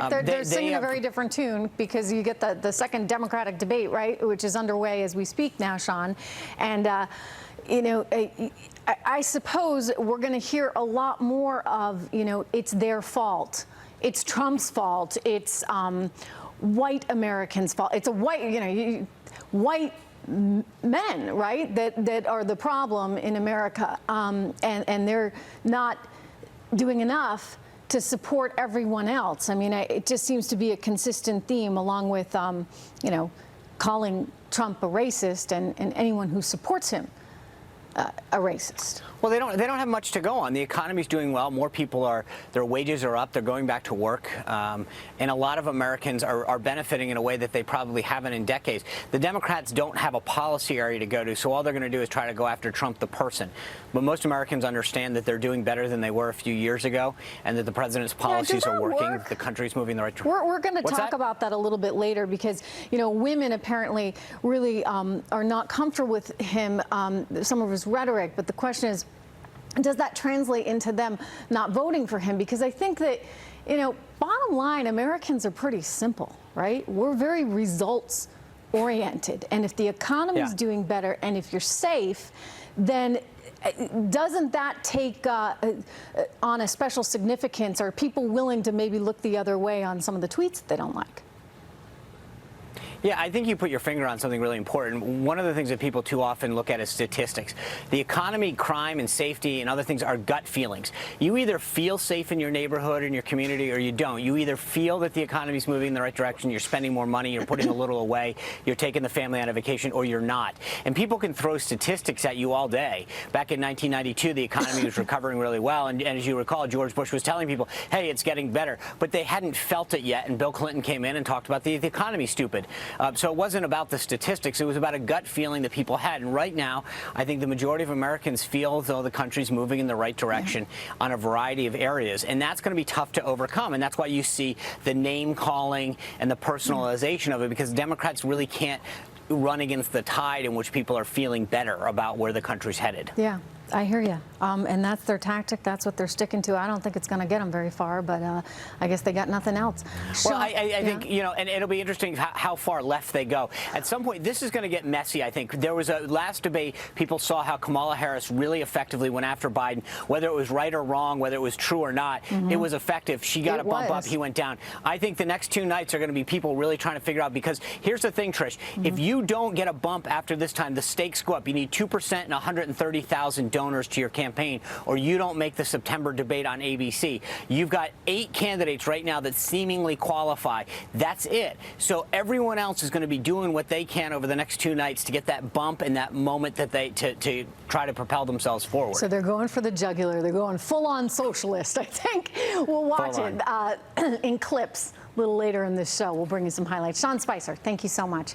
fact, they're singing a very different tune, because you get the second Democratic debate, right, which is underway as we speak now, Sean. And, you know, I suppose we're going to hear a lot more of, you know, it's their fault. It's Trump's fault. It's white Americans' fault. It's a white, you know, white men, right, that are the problem in America, and they're not doing enough to support everyone else. I mean, it just seems to be a consistent theme, along with, you know, calling Trump a racist and anyone who supports him a racist. Well, they don't have much to go on. The economy's doing well. More people their wages are up. They're going back to work. And a lot of Americans are benefiting in a way that they probably haven't in decades. The Democrats don't have a policy area to go to, so all they're going to do is try to go after Trump, the person. But most Americans understand that they're doing better than they were a few years ago, and that the president's policies are working. The country's moving in the right direction. We're going to talk about that a little bit later, because, you know, women apparently really are not comfortable with him, some of his rhetoric. But the question is, does that translate into them not voting for him? Because I think that, you know, bottom line, Americans are pretty simple, right? We're very results oriented. And if the economy is doing better, and if you're safe, then doesn't that take on a special significance? Are people willing to maybe look the other way on some of the tweets that they don't like? Yeah, I think you put your finger on something really important. One of the things that people too often look at is statistics. The economy, crime, and safety and other things are gut feelings. You either feel safe in your neighborhood, in your community, or you don't. You either feel that the economy's moving in the right direction, you're spending more money, you're putting a little away, you're taking the family on a vacation, or you're not. And people can throw statistics at you all day. Back in 1992, the economy was recovering really well, and as you recall, George Bush was telling people, hey, it's getting better. But they hadn't felt it yet, and Bill Clinton came in and talked about the economy's stupid. So it wasn't about the statistics. It was about a gut feeling that people had. And right now, I think the majority of Americans feel as though the country's moving in the right direction on a variety of areas. And that's going to be tough to overcome. And that's why you see the name calling and the personalization of it, because Democrats really can't run against the tide in which people are feeling better about where the country's headed. Yeah. I hear you. And that's their tactic. That's what they're sticking to. I don't think it's going to get them very far, but I guess they got nothing else. Well, I think, you know, and it'll be interesting how far left they go. At some point, this is going to get messy, I think. There was a last debate, people saw how Kamala Harris really effectively went after Biden, whether it was right or wrong, whether it was true or not. It was effective. She got a bump up. He went down. I think the next two nights are going to be people really trying to figure out, because here's the thing, Trish. If you don't get a bump after this time, the stakes go up. You need 2% and 130,000 donors to your campaign, or you don't make the September debate on ABC. You've got 8 candidates right now that seemingly qualify. That's it. So everyone else is going to be doing what they can over the next 2 nights to get that bump and that moment that they to try to propel themselves forward. So they're going for the jugular. They're going full-on socialist, I think. We'll watch it in clips a little later in this show. We'll bring you some highlights. Sean Spicer, thank you so much.